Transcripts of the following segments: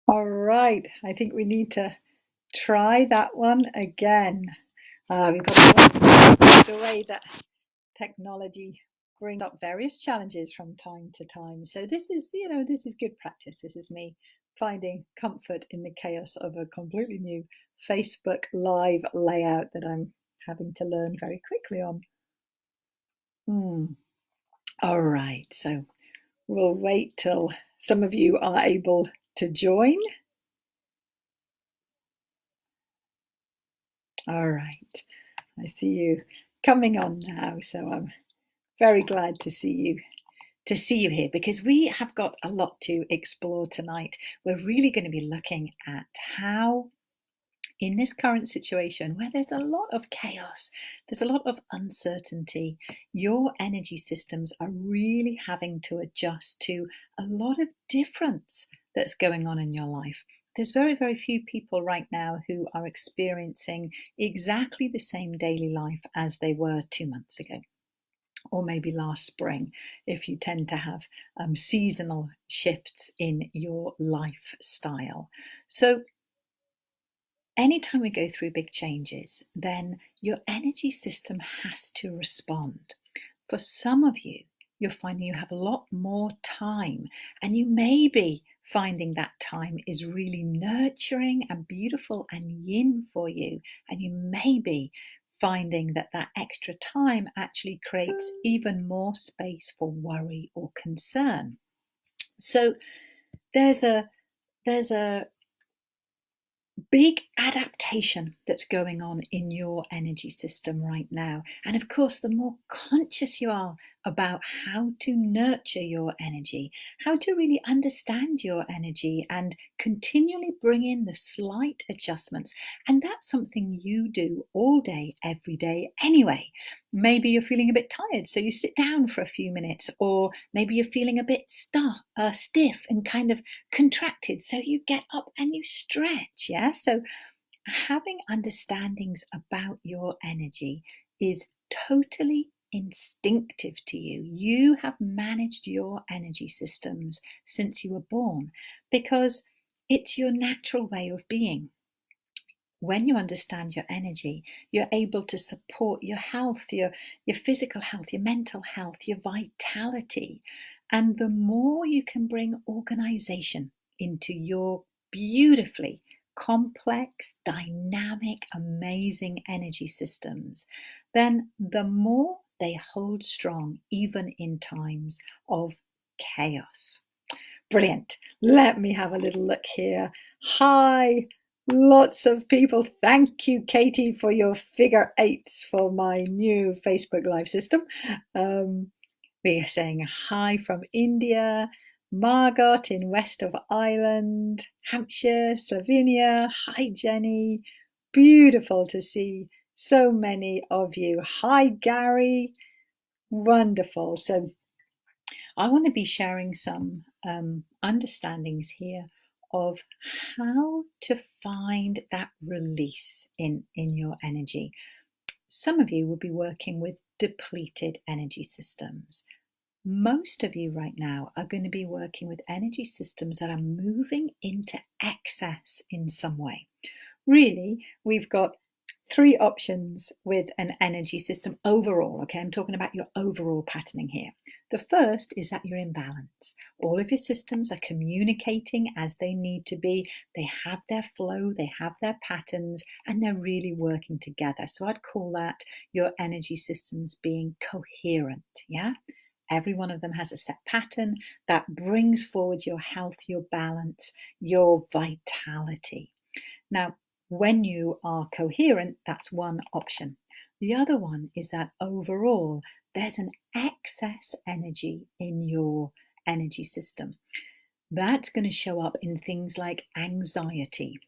All right, I think we need to try that one again. We've got the way that technology brings up various challenges from time to time. So this is good practice. This is me finding comfort in the chaos of a completely new Facebook Live layout that I'm having to learn very quickly on. All right, so we'll wait till some of you are able to join. All right, I see you coming on now, so I'm very glad to see you here because we have got a lot to explore tonight. We're really going to be looking at how in this current situation where there's a lot of chaos, there's a lot of uncertainty, your energy systems are really having to adjust to a lot of difference that's going on in your life. There's very, very few people right now who are experiencing exactly the same daily life as they were 2 months ago, or maybe last spring, if you tend to have seasonal shifts in your lifestyle. So anytime we go through big changes, then your energy system has to respond. For some of you, you're finding you have a lot more time, and you may be finding that time is really nurturing and beautiful and yin for you, and you may be finding that that extra time actually creates even more space for worry or concern. So there's a big adaptation that's going on in your energy system right now. And of course, the more conscious you are about how to nurture your energy, how to really understand your energy and continually bring in the slight adjustments. And that's something you do all day, every day anyway. Maybe you're feeling a bit tired, so you sit down for a few minutes, or maybe you're feeling a bit stiff and kind of contracted, so you get up and you stretch. Yeah, so having understandings about your energy is totally instinctive to you. You have managed your energy systems since you were born because it's your natural way of being. When you understand your energy, you're able to support your health, your physical health, your mental health, your vitality. And the more you can bring organization into your beautifully complex, dynamic, amazing energy systems, then the more they hold strong, even in times of chaos. Brilliant. Let me have a little look here. Hi, lots of people. Thank you, Katie, for your figure eights for my new Facebook Live system. We are saying hi from India, Margot in west of Ireland, Hampshire, Slovenia. Hi, Jenny. Beautiful to see so many of you. Hi, Gary. Wonderful. So I want to be sharing some understandings here of how to find that release in your energy. Some of you will be working with depleted energy systems. Most of you right now are going to be working with energy systems that are moving into excess in some way. Really, we've got three options with an energy system overall. Okay, I'm talking about your overall patterning here. The first is that you're in balance. All of your systems are communicating as they need to be. They have their flow, they have their patterns, and they're really working together. So I'd call that your energy systems being coherent. Yeah. Every one of them has a set pattern that brings forward your health, your balance, your vitality. Now, when you are coherent, that's one option. The other one is that overall, there's an excess energy in your energy system. That's going to show up in things like anxiety.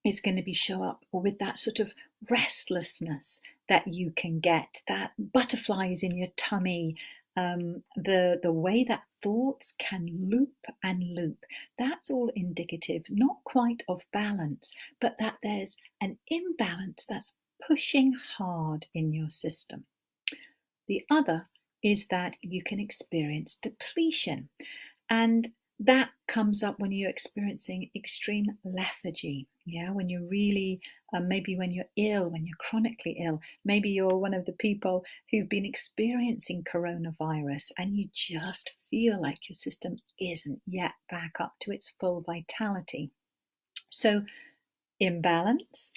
It's going to be show up with that sort of restlessness that you can get, that butterflies in your tummy, the way that thoughts can loop and loop. That's all indicative, not quite of balance, but that there's an imbalance that's pushing hard in your system. The other is that you can experience depletion. And That comes up when you're experiencing extreme lethargy. Yeah, when you're really, maybe when you're ill, when you're chronically ill. Maybe you're one of the people who've been experiencing coronavirus and you just feel like your system isn't yet back up to its full vitality. So, imbalance,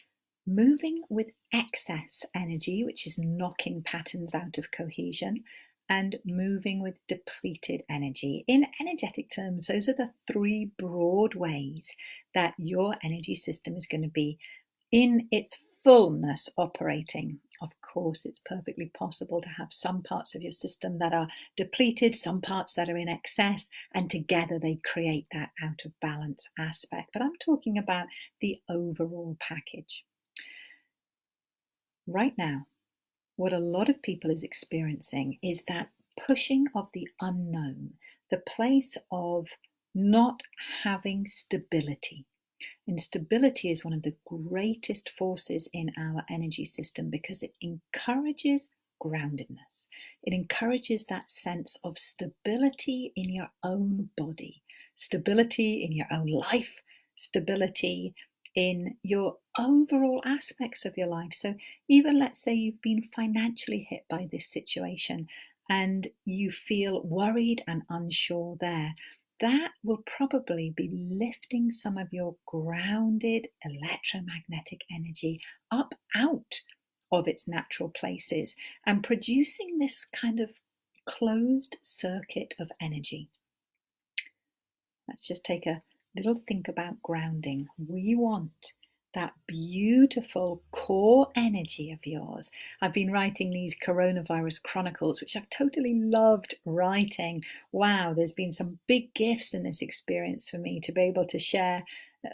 moving with excess energy, which is knocking patterns out of cohesion, and moving with depleted energy. In energetic terms, those are the three broad ways that your energy system is going to be in its fullness operating. Of course, it's perfectly possible to have some parts of your system that are depleted, some parts that are in excess, and together they create that out of balance aspect. But I'm talking about the overall package. Right now, what a lot of people is experiencing is that pushing of the unknown, the place of not having stability. Instability is one of the greatest forces in our energy system because it encourages groundedness. It encourages that sense of stability in your own body, stability in your own life, stability in your overall aspects of your life. So, even let's say you've been financially hit by this situation and you feel worried and unsure there, that will probably be lifting some of your grounded electromagnetic energy up out of its natural places and producing this kind of closed circuit of energy. Let's just take a little think about grounding. We want that beautiful core energy of yours. I've been writing these coronavirus chronicles, which I've totally loved writing. Wow, there's been some big gifts in this experience for me to be able to share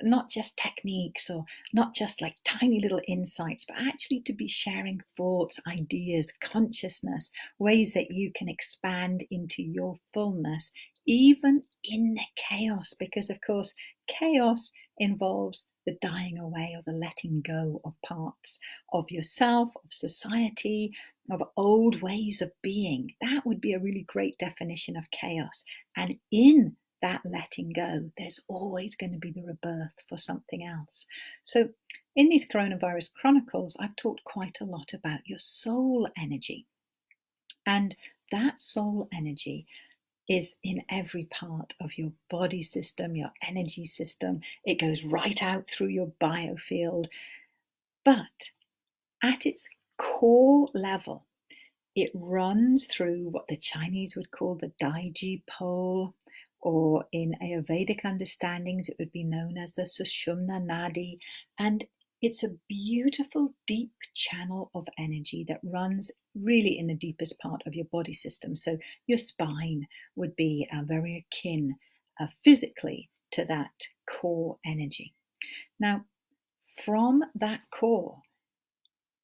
not just techniques or not just like tiny little insights, but actually to be sharing thoughts, ideas, consciousness, ways that you can expand into your fullness, even in the chaos, because of course, chaos involves the dying away or the letting go of parts of yourself, of society, of old ways of being. That would be a really great definition of chaos. And in that letting go, there's always going to be the rebirth for something else. So, in these coronavirus chronicles, I've talked quite a lot about your soul energy. And that soul energy is in every part of your body system, your energy system. It goes right out through your biofield. But at its core level, it runs through what the Chinese would call the Daiji pole, or in Ayurvedic understandings, it would be known as the Sushumna Nadi. And it's a beautiful, deep channel of energy that runs really in the deepest part of your body system. So your spine would be very akin physically to that core energy. Now, from that core,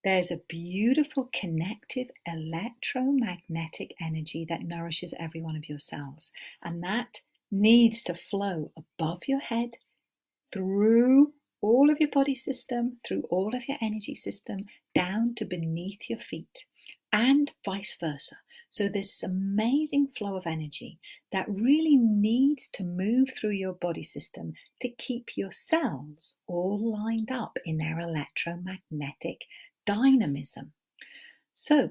there's a beautiful connective electromagnetic energy that nourishes every one of your cells. And that needs to flow above your head, through all of your body system, through all of your energy system, down to beneath your feet, and vice versa. So there's this amazing flow of energy that really needs to move through your body system to keep your cells all lined up in their electromagnetic dynamism. So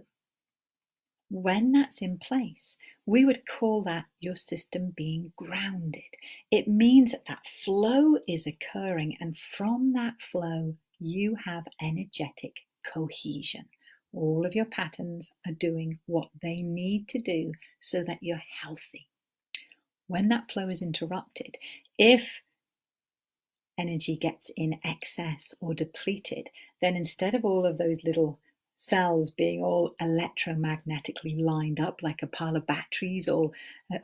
when that's in place, we would call that your system being grounded. It means that that flow is occurring, and from that flow, you have energetic cohesion. All of your patterns are doing what they need to do so that you're healthy. When that flow is interrupted, if energy gets in excess or depleted, then instead of all of those little cells being all electromagnetically lined up like a pile of batteries, or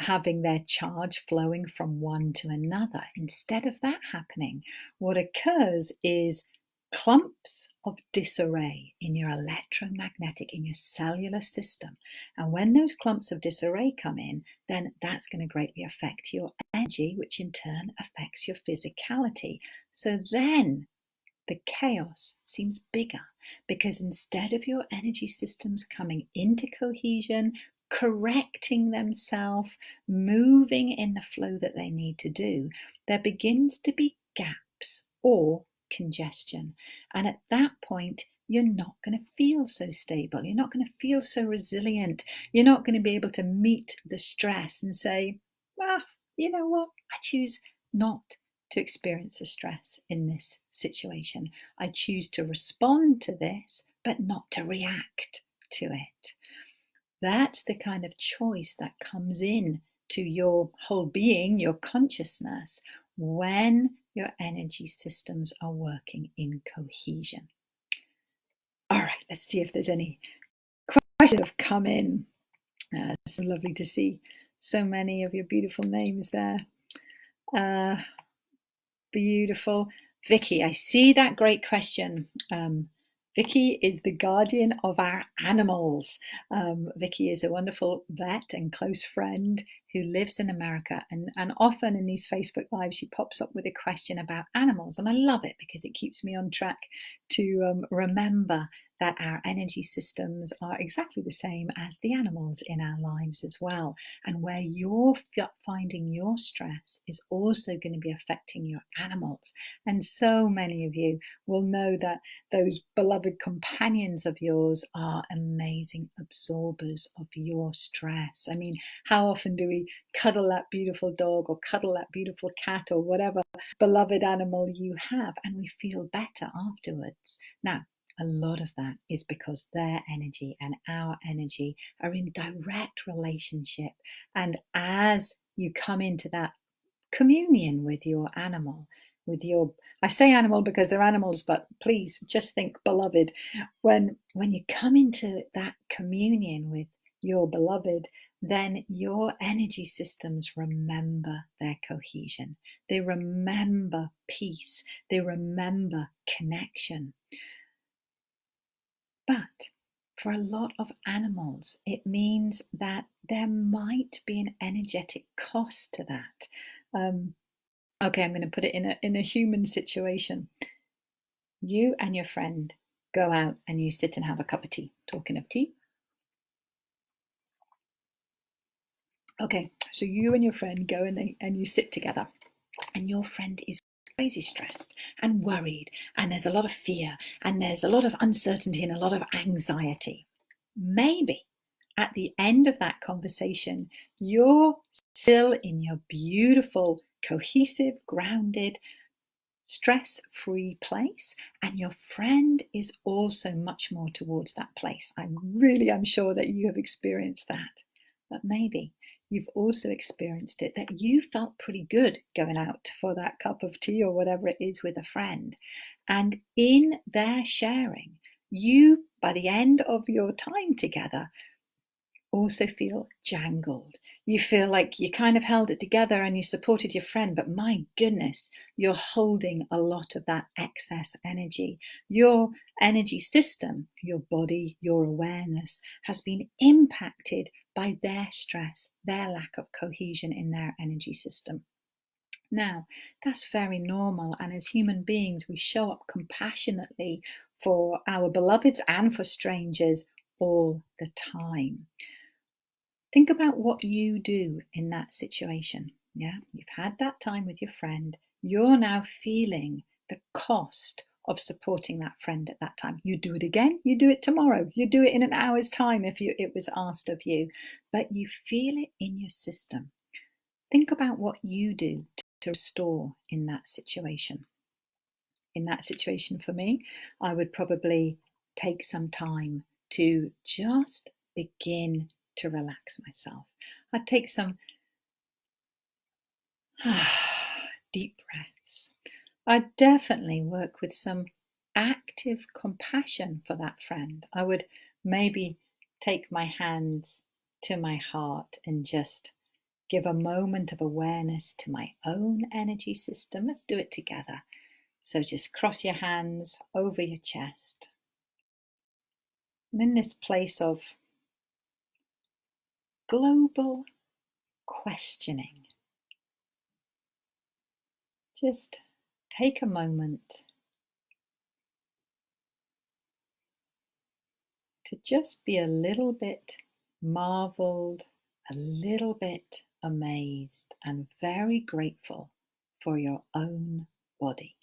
having their charge flowing from one to another, instead of that happening, what occurs is clumps of disarray in your electromagnetic, in your cellular system. And when those clumps of disarray come in, then that's going to greatly affect your energy, which in turn affects your physicality. So then the chaos seems bigger, because instead of your energy systems coming into cohesion, correcting themselves, moving in the flow that they need to do, there begins to be gaps or congestion. And at that point, you're not going to feel so stable. You're not going to feel so resilient. You're not going to be able to meet the stress and say, well, you know what? I choose not to experience the stress in this situation. I choose to respond to this, but not to react to it. That's the kind of choice that comes in to your whole being, your consciousness, when your energy systems are working in cohesion. All right, let's see if there's any questions that have come in. So lovely to see so many of your beautiful names there. Beautiful. Vicky, I see that great question. Vicky is the guardian of our animals. Vicky is a wonderful vet and close friend who lives in America. And often in these Facebook Lives, she pops up with a question about animals. And I love it because it keeps me on track to remember that our energy systems are exactly the same as the animals in our lives as well. And where you're finding your stress is also going to be affecting your animals. And so many of you will know that those beloved companions of yours are amazing absorbers of your stress. I mean, how often do we cuddle that beautiful dog or cuddle that beautiful cat or whatever beloved animal you have, and we feel better afterwards? Now, a lot of that is because their energy and our energy are in direct relationship. And as you come into that communion with your animal, I say animal because they're animals, but please just think beloved. When you come into that communion with your beloved, then your energy systems remember their cohesion. They remember peace. They remember connection. But for a lot of animals, it means that there might be an energetic cost to that. Okay, I'm going to put it in a human situation. You and your friend go out and you sit and have a cup of tea. Talking of tea. Okay, so you and your friend go and you sit together, and your friend is crazy stressed and worried, and there's a lot of fear, and there's a lot of uncertainty and a lot of anxiety. Maybe at the end of that conversation, you're still in your beautiful, cohesive, grounded, stress-free place, and your friend is also much more towards that place. I'm sure that you have experienced that. But maybe you've also experienced it that you felt pretty good going out for that cup of tea or whatever it is with a friend. And in their sharing, you, by the end of your time together, also feel jangled. You feel like you kind of held it together and you supported your friend, but my goodness, you're holding a lot of that excess energy. Your energy system, your body, your awareness has been impacted by their stress, their lack of cohesion in their energy system. Now, that's very normal, and as human beings, we show up compassionately for our beloveds and for strangers all the time. Think about what you do in that situation. Yeah, you've had that time with your friend. You're now feeling the cost of supporting that friend at that time. You do it again, you do it tomorrow, you do it in an hour's time if it was asked of you, but you feel it in your system. Think about what you do to restore in that situation. In that situation for me, I would probably take some time to just begin to relax myself. I'd take some deep breaths. I'd definitely work with some active compassion for that friend. I would maybe take my hands to my heart and just give a moment of awareness to my own energy system. Let's do it together. So just cross your hands over your chest. And in this place of global questioning, just take a moment to just be a little bit marveled, a little bit amazed, and very grateful for your own body.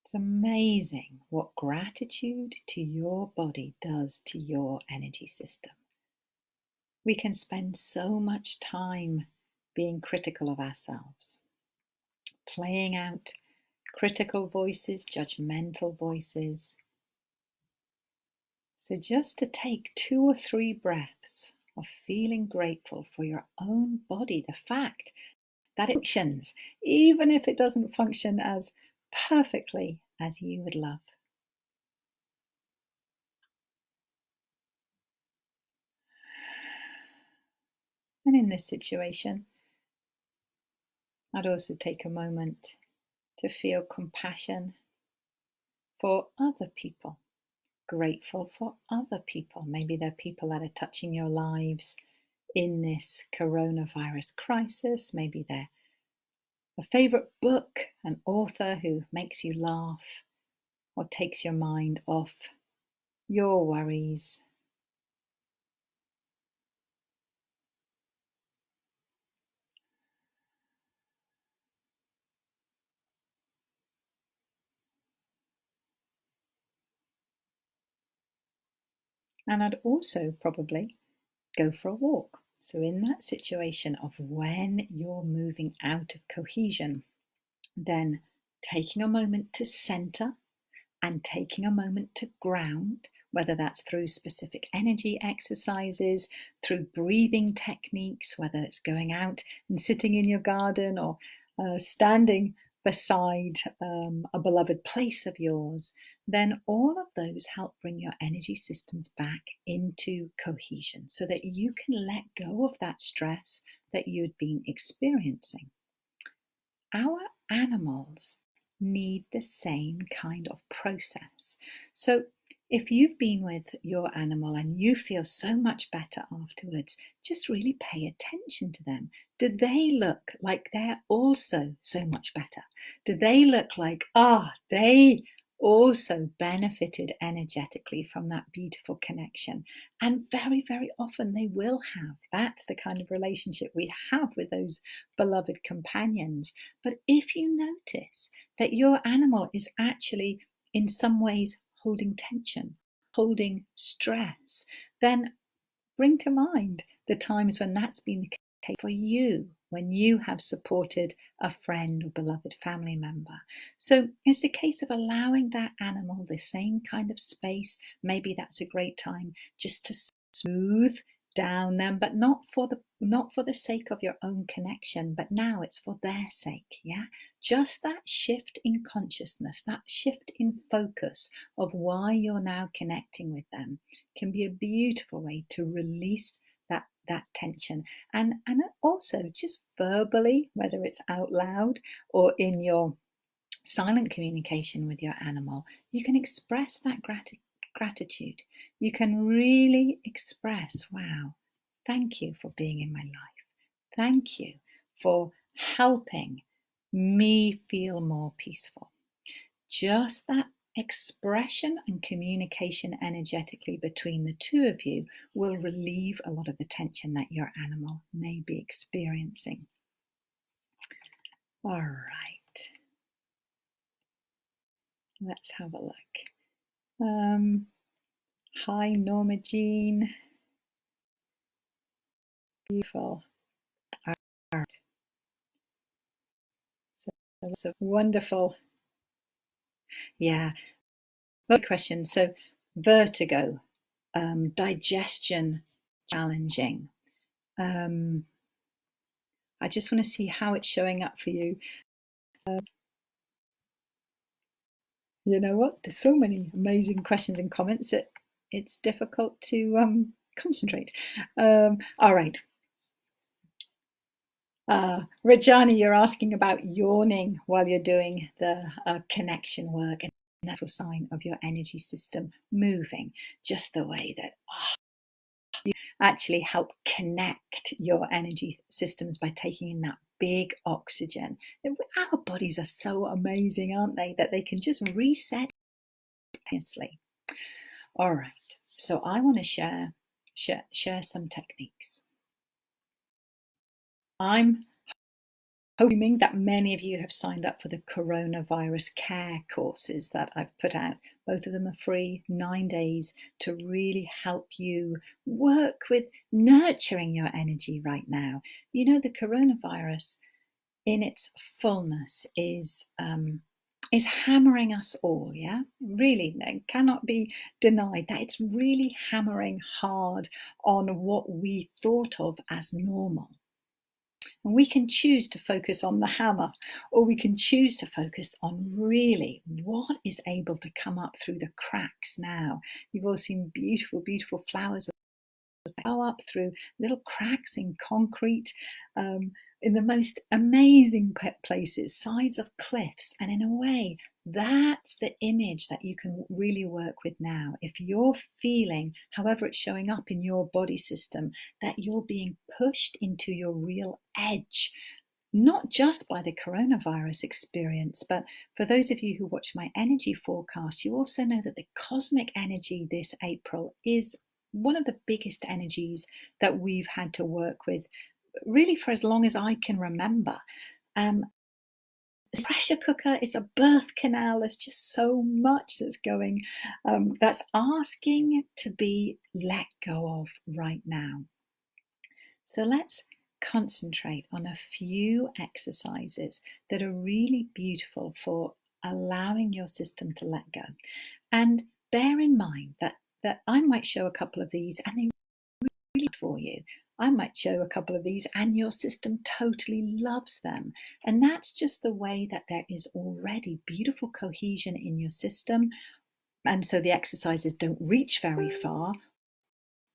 It's amazing what gratitude to your body does to your energy system. We can spend so much time being critical of ourselves, playing out critical voices, judgmental voices. So just to take 2 or 3 breaths of feeling grateful for your own body, the fact that it functions, even if it doesn't function as perfectly as you would love. And in this situation, I'd also take a moment to feel compassion for other people, grateful for other people. Maybe they're people that are touching your lives in this coronavirus crisis. Maybe they're a favorite book, an author who makes you laugh or takes your mind off your worries. And I'd also probably go for a walk. So in that situation of when you're moving out of cohesion, then taking a moment to center and taking a moment to ground, whether that's through specific energy exercises, through breathing techniques, whether it's going out and sitting in your garden or standing beside a beloved place of yours, then all of those help bring your energy systems back into cohesion so that you can let go of that stress that you'd been experiencing. Our animals need the same kind of process. So if you've been with your animal and you feel so much better afterwards, just really pay attention to them. Do they look like they're also so much better? Do they look like, they also benefited energetically from that beautiful connection? And very, very often they will have. That's the kind of relationship we have with those beloved companions. But if you notice that your animal is actually in some ways holding tension, holding stress, then bring to mind the times when that's been the case for you, when you have supported a friend or beloved family member. So it's a case of allowing that animal the same kind of space. Maybe that's a great time just to smooth down them, but not for the sake of your own connection, but now it's for their sake. Just that shift in consciousness, that shift in focus of why you're now connecting with them can be a beautiful way to release that tension. And also just verbally, whether it's out loud or in your silent communication with your animal, you can express that gratitude. You can really express, wow, thank you for being in my life. Thank you for helping me feel more peaceful. Just that expression and communication energetically between the two of you will relieve a lot of the tension that your animal may be experiencing. All right. Let's have a look. Hi, Norma Jean. Beautiful. All right. So wonderful. Yeah, lovely question. So vertigo, digestion challenging. I just want to see how it's showing up for you. You know what? There's so many amazing questions and comments that it's difficult to concentrate. All right. Rajani, you're asking about yawning while you're doing the connection work, and that's a sign of your energy system moving, just the way that you actually help connect your energy systems by taking in that big oxygen. Our bodies are so amazing, aren't they, that they can just reset continuously. All right, so I want to share share some techniques. I'm hoping that many of you have signed up for the coronavirus care courses that I've put out. Both of them are free, 9 days, to really help you work with nurturing your energy right now. You know, the coronavirus in its fullness is hammering us all, yeah? Really, it cannot be denied that it's really hammering hard on what we thought of as normal. And we can choose to focus on the hammer, or we can choose to focus on really what is able to come up through the cracks now. You've all seen beautiful, beautiful flowers go up through little cracks in concrete, in the most amazing places, sides of cliffs. And in a way, that's the image that you can really work with now. If you're feeling, however it's showing up in your body system, that you're being pushed into your real edge, not just by the coronavirus experience, but for those of you who watch my energy forecast, you also know that the cosmic energy this April is one of the biggest energies that we've had to work with really for as long as I can remember. It's a pressure cooker, it's a birth canal, there's just so much that's going, that's asking to be let go of right now. So let's concentrate on a few exercises that are really beautiful for allowing your system to let go. And bear in mind that I might show a couple of these and they really for you. I might show a couple of these and your system totally loves them. And that's just the way that there is already beautiful cohesion in your system. And so the exercises don't reach very far.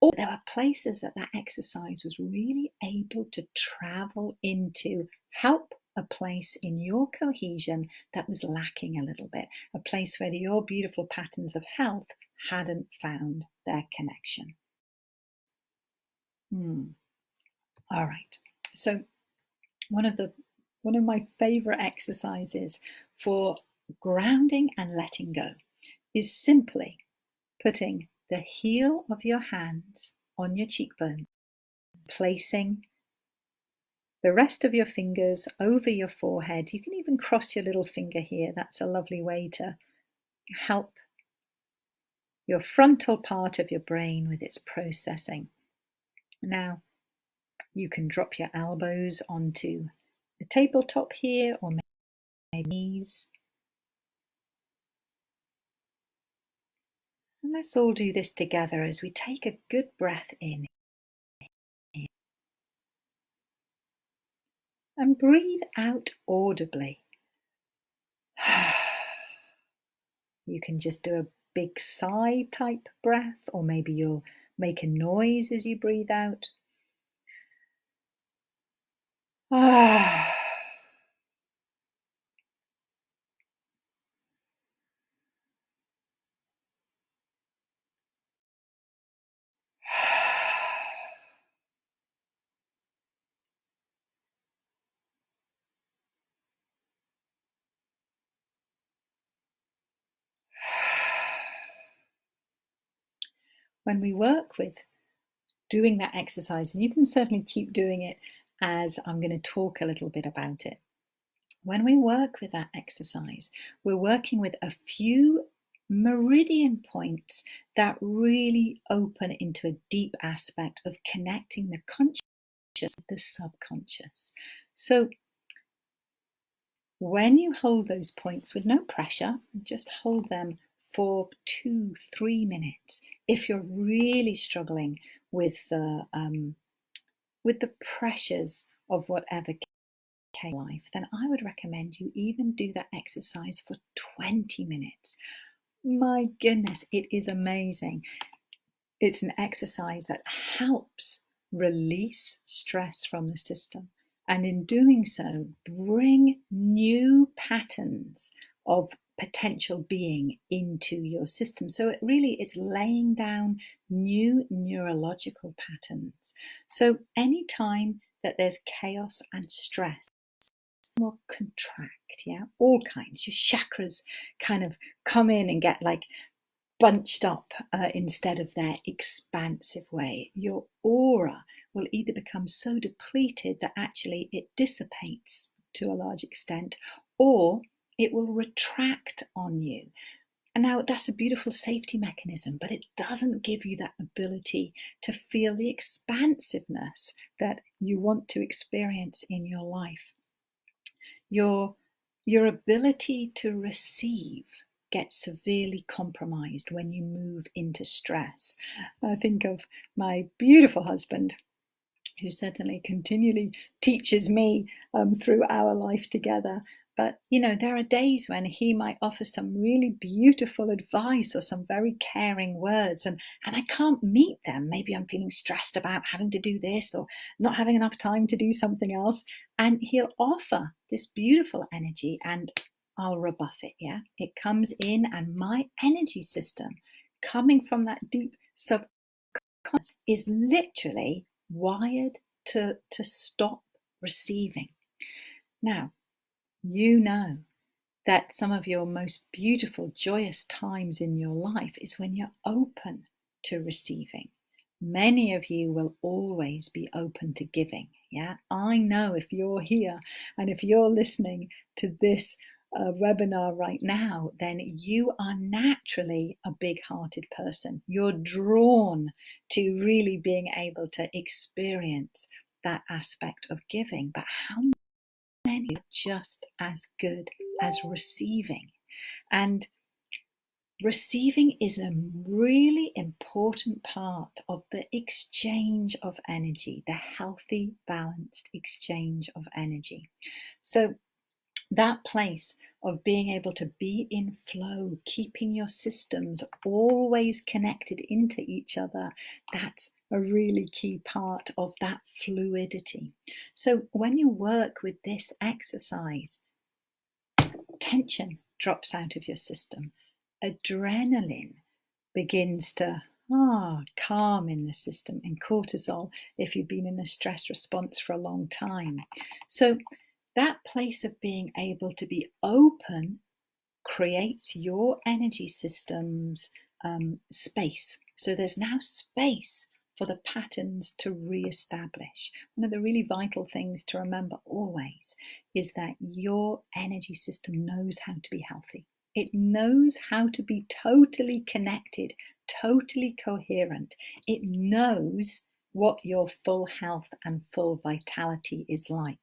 Or there are places that exercise was really able to travel into, help a place in your cohesion that was lacking a little bit, a place where your beautiful patterns of health hadn't found their connection. All right. So one of my favorite exercises for grounding and letting go is simply putting the heel of your hands on your cheekbone, placing the rest of your fingers over your forehead. You can even cross your little finger here. That's a lovely way to help your frontal part of your brain with its processing. Now, you can drop your elbows onto the tabletop here, or maybe knees. And let's all do this together as we take a good breath in. And breathe out audibly. You can just do a big sigh type breath, or maybe you'll make a noise as you breathe out. When we work with doing that exercise, and you can certainly keep doing it as I'm going to talk a little bit about it. When we work with that exercise, we're working with a few meridian points that really open into a deep aspect of connecting the conscious with the subconscious. So when you hold those points with no pressure, just hold them for 2-3 minutes. If you're really struggling with the pressures of whatever life, then I would recommend you even do that exercise for 20 minutes. My goodness, it is amazing. It's an exercise that helps release stress from the system, and in doing so, bring new patterns of potential being into your system. So it's laying down new neurological patterns. So anytime that there's chaos and stress, will contract, all kinds. Your chakras kind of come in and get like bunched up instead of their expansive way. Your aura will either become so depleted that actually it dissipates to a large extent, or it will retract on you. And now that's a beautiful safety mechanism, but it doesn't give you that ability to feel the expansiveness that you want to experience in your life. Your ability to receive gets severely compromised when you move into stress. I think of my beautiful husband, who certainly continually teaches me through our life together. But, there are days when he might offer some really beautiful advice or some very caring words, and I can't meet them. Maybe I'm feeling stressed about having to do this or not having enough time to do something else. And he'll offer this beautiful energy and I'll rebuff it, yeah? It comes in, and my energy system coming from that deep subconscious is literally wired to stop receiving. Now, you know that some of your most beautiful, joyous times in your life is when you're open to receiving. Many of you will always be open to giving. Yeah, I know if you're here and if you're listening to this webinar right now, then you are naturally a big-hearted person. You're drawn to really being able to experience that aspect of giving. But how many are just as good as receiving? And receiving is a really important part of the exchange of energy, the healthy, balanced exchange of energy. So that place of being able to be in flow, keeping your systems always connected into each other, that's a really key part of that fluidity. So when you work with this exercise, tension drops out of your system. Adrenaline begins to calm in the system, and cortisol if you've been in a stress response for a long time. So that place of being able to be open creates your energy system's space. So there's now space for the patterns to re-establish. One of the really vital things to remember always is that your energy system knows how to be healthy. It knows how to be totally connected, totally coherent. It knows what your full health and full vitality is like.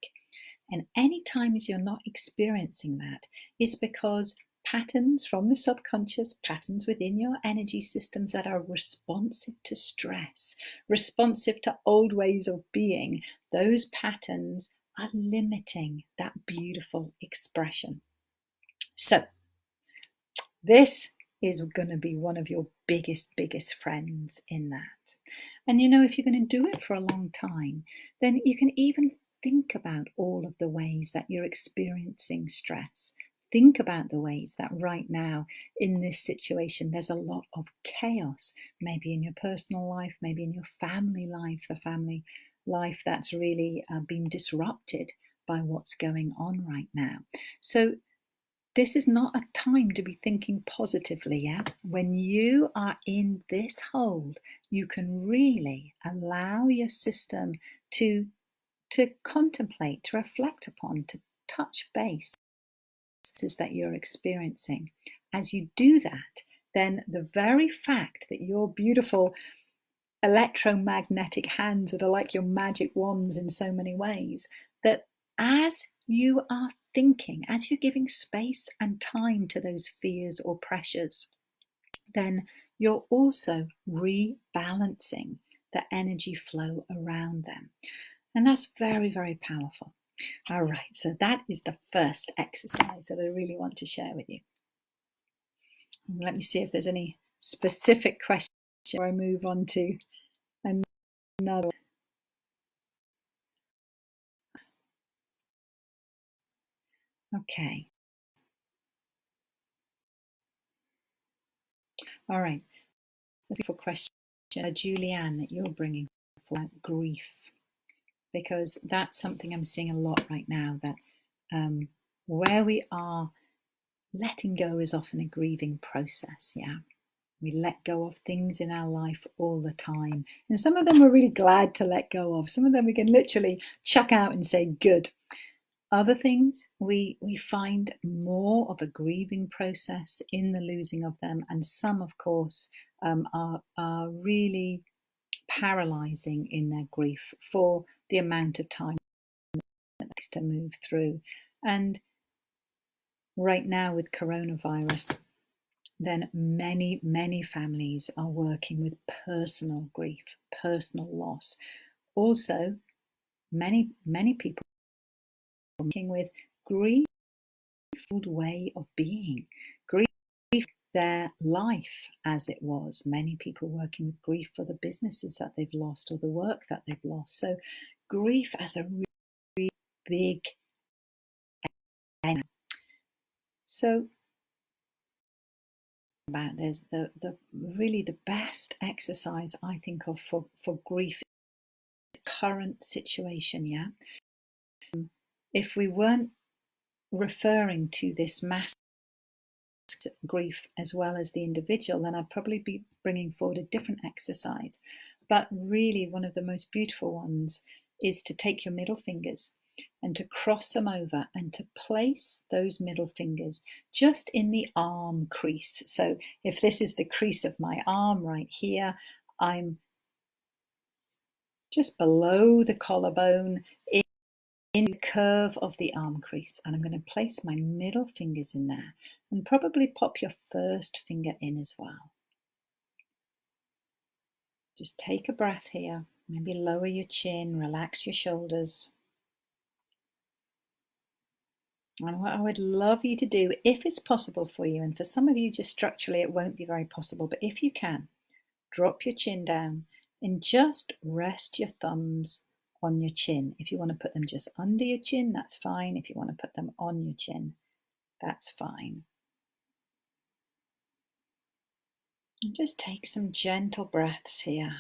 And any times you're not experiencing that is because patterns from the subconscious, patterns within your energy systems that are responsive to stress, responsive to old ways of being, those patterns are limiting that beautiful expression. So this is going to be one of your biggest friends in that. And if you're going to do it for a long time, then you can even think about all of the ways that you're experiencing stress. Think about the ways that right now in this situation, there's a lot of chaos, maybe in your personal life, maybe in your family life, the family life that's really been disrupted by what's going on right now. So this is not a time to be thinking positively, yeah? When you are in this hold, you can really allow your system to contemplate, to reflect upon, to touch base that you're experiencing. As you do that, then the very fact that your beautiful electromagnetic hands that are like your magic wands in so many ways, that as you are thinking, as you're giving space and time to those fears or pressures, then you're also rebalancing the energy flow around them. And that's very, very powerful. All right, so that is the first exercise that I really want to share with you. And let me see if there's any specific questions before I move on to another. Okay. All right. A beautiful question, Julianne, that you're bringing for grief, because that's something I'm seeing a lot right now, that where we are letting go is often a grieving process, yeah. We let go of things in our life all the time. And some of them we're really glad to let go of. Some of them we can literally chuck out and say, good. Other things, we find more of a grieving process in the losing of them. And some, of course, are really paralyzing in their grief for the amount of time it takes to move through. And right now with coronavirus, then many families are working with personal grief, personal loss. Also, many people are working with grief, way of being, grief their life as it was. Many people working with grief for the businesses that they've lost or the work that they've lost. So grief as a really big energy. So about there's the really the best exercise I think of for grief current situation. Yeah, if we weren't referring to this mass grief as well as the individual, then I'd probably be bringing forward a different exercise. But really one of the most beautiful ones is to take your middle fingers and to cross them over and to place those middle fingers just in the arm crease. So if this is the crease of my arm right here, I'm just below the collarbone in the curve of the arm crease, and I'm going to place my middle fingers in there and probably pop your first finger in as well. Just take a breath here, maybe lower your chin, relax your shoulders. And what I would love you to do, if it's possible for you, and for some of you just structurally it won't be very possible, but if you can, drop your chin down and just rest your thumbs on your chin. If you want to put them just under your chin, that's fine. If you want to put them on your chin, that's fine. And just take some gentle breaths here.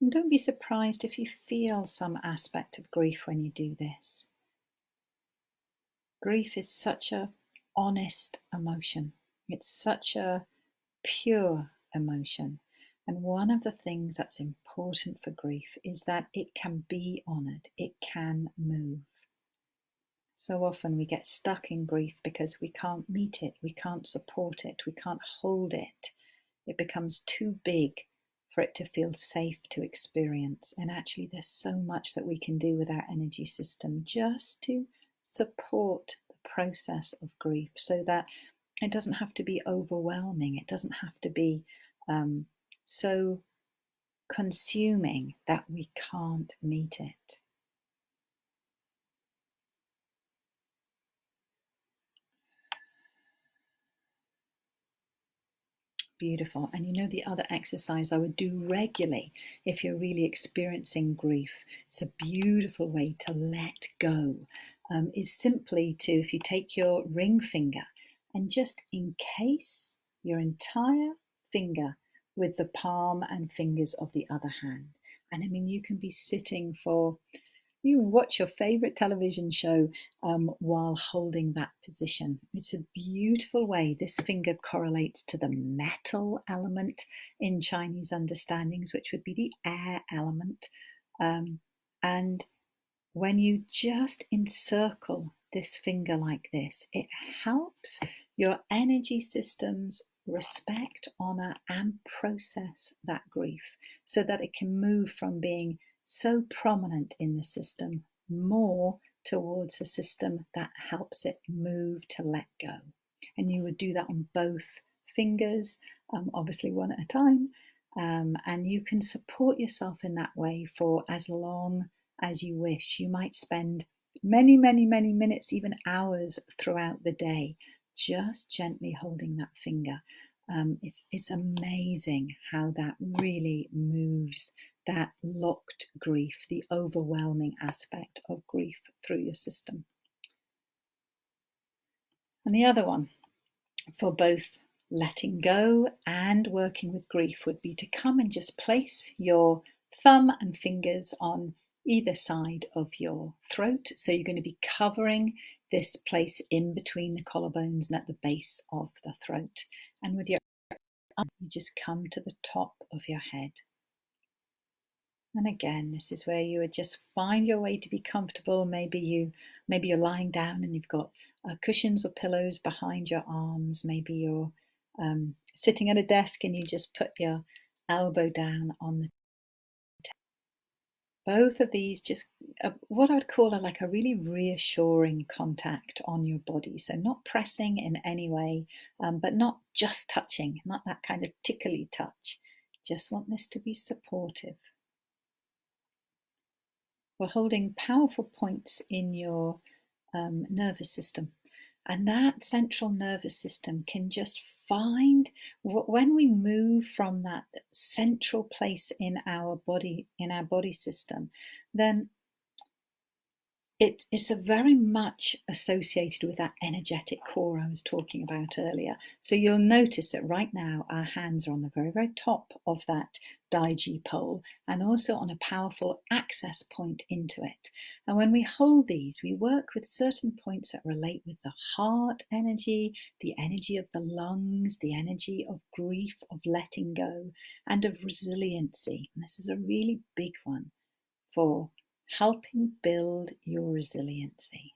And don't be surprised if you feel some aspect of grief when you do this. Grief is such an honest emotion. It's such a pure emotion. And one of the things that's important for grief is that it can be honored. It can move. So often we get stuck in grief because we can't meet it, we can't support it, we can't hold it. It becomes too big for it to feel safe to experience. And actually there's so much that we can do with our energy system just to support the process of grief so that it doesn't have to be overwhelming. It doesn't have to be so consuming that we can't meet it. Beautiful. And you know, the other exercise I would do regularly if you're really experiencing grief, it's a beautiful way to let go, is simply to, if you take your ring finger and just encase your entire finger with the palm and fingers of the other hand. And I mean, you can be sitting for, you can watch your favorite television show while holding that position. It's a beautiful way. This finger correlates to the metal element in Chinese understandings, which would be the air element. And when you just encircle this finger like this, it helps your energy systems respect, honor, and process that grief so that it can move from being so prominent in the system more towards a system that helps it move to let go. And you would do that on both fingers, obviously one at a time, and you can support yourself in that way for as long as you wish. You might spend many minutes, even hours throughout the day, just gently holding that finger. It's amazing how that really moves that locked grief, the overwhelming aspect of grief through your system. And the other one for both letting go and working with grief would be to come and just place your thumb and fingers on either side of your throat. So you're going to be covering this place in between the collarbones and at the base of the throat. And with your arm, you just come to the top of your head. And again, this is where you would just find your way to be comfortable. Maybe you're lying down and you've got cushions or pillows behind your arms. Maybe you're sitting at a desk and you just put your elbow down on the table. Both of these just what I would call like a really reassuring contact on your body. So not pressing in any way, but not just touching, not that kind of tickly touch. Just want this to be supportive. We're holding powerful points in your nervous system. And that central nervous system can just find, when we move from that central place in our body system, then it's a very much associated with that energetic core I was talking about earlier. So you'll notice that right now our hands are on the very, very top of that Daiji pole and also on a powerful access point into it. And when we hold these, we work with certain points that relate with the heart energy, the energy of the lungs, the energy of grief, of letting go, and of resiliency. And this is a really big one for helping build your resiliency.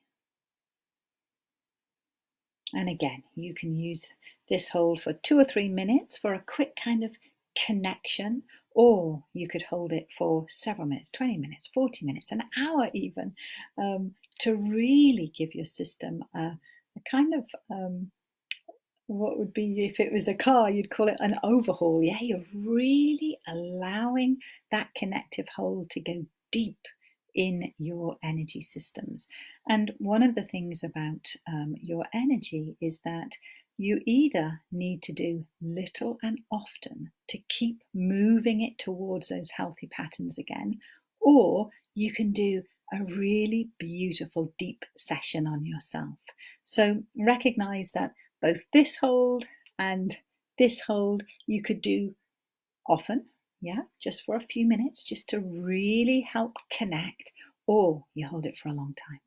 And again, you can use this hold for 2 or 3 minutes for a quick kind of connection, or you could hold it for several minutes, 20 minutes, 40 minutes, an hour even, to really give your system a kind of what would be, if it was a car, you'd call it an overhaul. Yeah, you're really allowing that connective hold to go deep in your energy systems. And one of the things about your energy is that you either need to do little and often to keep moving it towards those healthy patterns again, or you can do a really beautiful deep session on yourself. So recognize that both this hold and this hold you could do often, yeah, just for a few minutes, just to really help connect, or you hold it for a long time.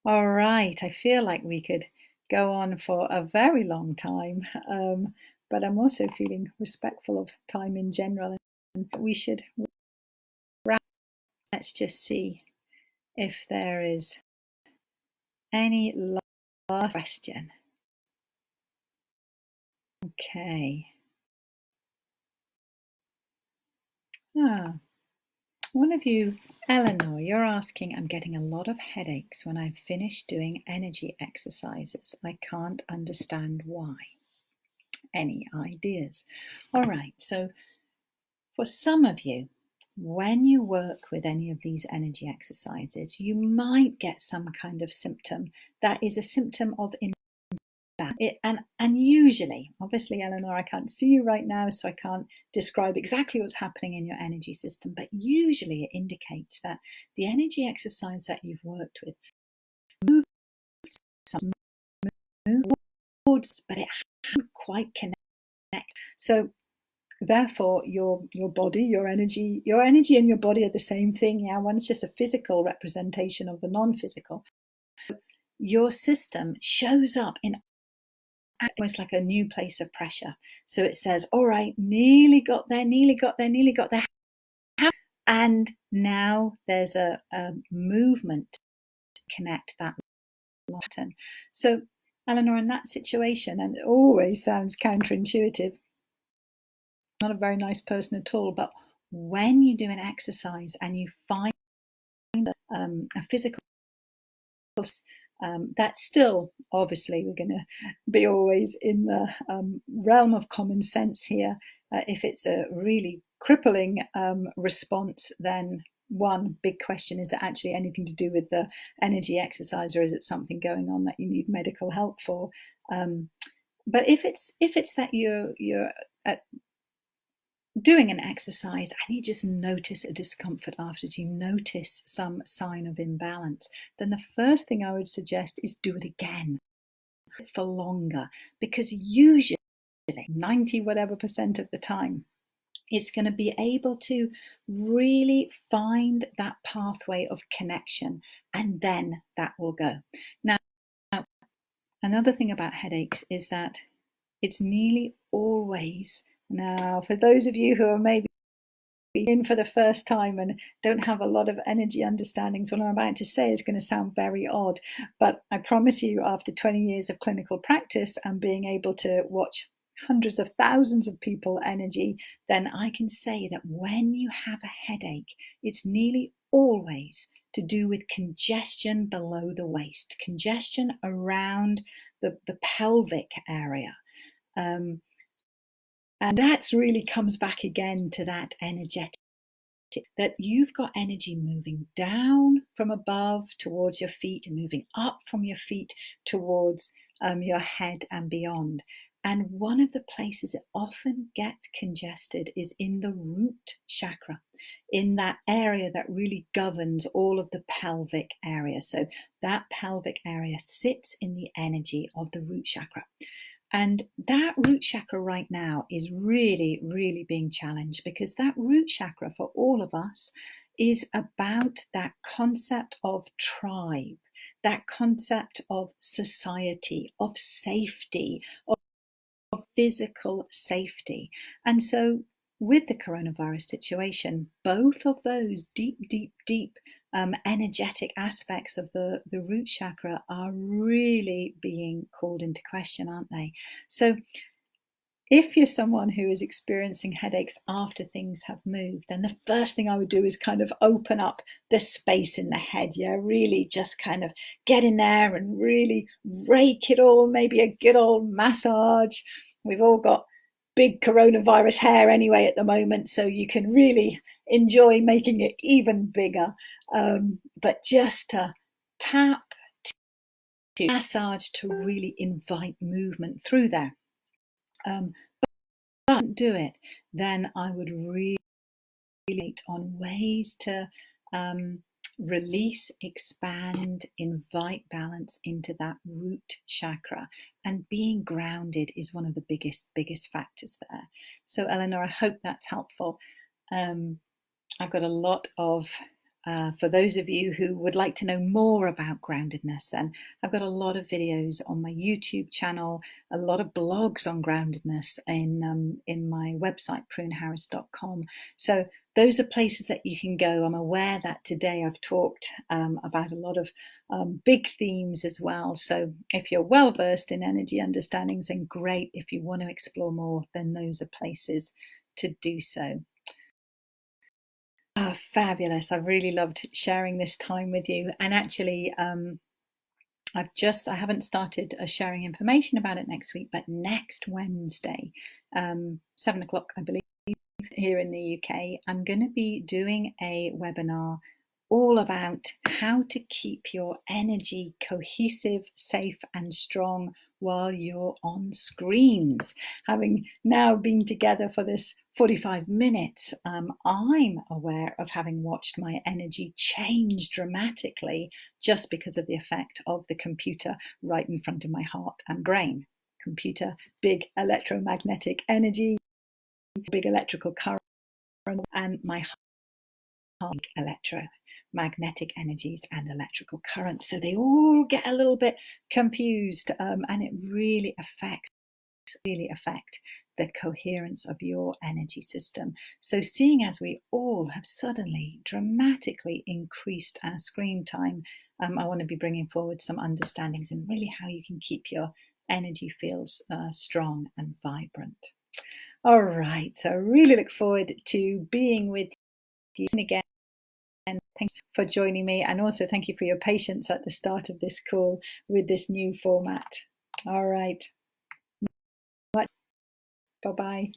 All right, I feel like we could go on for a very long time, but I'm also feeling respectful of time in general, and we should wrap. Let's just see if there is any last question. Okay. One of you, Eleanor, you're asking, I'm getting a lot of headaches when I've finished doing energy exercises. I can't understand why. Any ideas? All right, so for some of you, when you work with any of these energy exercises, you might get some kind of symptom that is a symptom of and usually, obviously, Eleanor, I can't see you right now, so I can't describe exactly what's happening in your energy system, but usually it indicates that the energy exercise that you've worked with moves towards, but it hasn't quite connected. So therefore, your body, your energy and your body are the same thing. Yeah, one's just a physical representation of the non-physical. Your system shows up in almost like a new place of pressure. So it says, all right, nearly got there. And now there's a movement to connect that pattern. So Eleanor, in that situation, and it always sounds counterintuitive, not a very nice person at all, but when you do an exercise and you find a physical that's still, obviously, we're going to be always in the realm of common sense here. If it's a really crippling response, then one big question, is it actually anything to do with the energy exercise, or is it something going on that you need medical help for? But if it's that you're doing an exercise and you just notice a discomfort afterwards, you notice some sign of imbalance, then the first thing I would suggest is do it again for longer, because usually 90 whatever % of the time It's going to be able to really find that pathway of connection, and then that will go. Now, another thing about headaches is that it's nearly always, now for those of you who are maybe in for the first time and don't have a lot of energy understandings, what I'm about to say is going to sound very odd, but I promise you, after 20 years of clinical practice and being able to watch hundreds of thousands of people energy, then I can say that when you have a headache, it's nearly always to do with congestion below the waist, congestion around the pelvic area. And that really comes back again to that energetic, that you've got energy moving down from above towards your feet and moving up from your feet towards your head and beyond. And one of the places it often gets congested is in the root chakra, in that area that really governs all of the pelvic area. So that pelvic area sits in the energy of the root chakra. And that root chakra right now is really, really being challenged, because that root chakra for all of us is about that concept of tribe, that concept of society, of safety, of physical safety. And so with the coronavirus situation, both of those deep energetic aspects of the root chakra are really being called into question, aren't they? So if you're someone who is experiencing headaches after things have moved, then the first thing I would do is kind of open up the space in the head. Yeah, really just kind of get in there and really rake it all, maybe a good old massage. We've all got big coronavirus hair anyway at the moment, so you can really enjoy making it even bigger. But just to tap, to massage, to really invite movement through there. But do it, then I would really on ways to release, expand, invite balance into that root chakra. And being grounded is one of the biggest factors there. So Eleanor, I hope that's helpful. I've got a lot of for those of you who would like to know more about groundedness, then I've got a lot of videos on my YouTube channel, a lot of blogs on groundedness in my website, pruneharris.com. So those are places that you can go. I'm aware that today I've talked about a lot of big themes as well. So if you're well versed in energy understandings, then great. If you want to explore more, then those are places to do so. Oh, fabulous. I've really loved sharing this time with you. And actually, I haven't started sharing information about it next week, but next Wednesday, 7 o'clock, I believe, here in the UK, I'm going to be doing a webinar all about how to keep your energy cohesive, safe, and strong while you're on screens. Having now been together for this 45 minutes, I'm aware of having watched my energy change dramatically just because of the effect of the computer right in front of my heart and brain. Computer, big electromagnetic energy, big electrical current, and my heart, electromagnetic energies and electrical currents. So they all get a little bit confused, and it really affect the coherence of your energy system. So seeing as we all have suddenly dramatically increased our screen time, I want to be bringing forward some understandings and really how you can keep your energy fields strong and vibrant. All right, so I really look forward to being with you again. And thank you for joining me, and also thank you for your patience at the start of this call with this new format. All right. Bye-bye.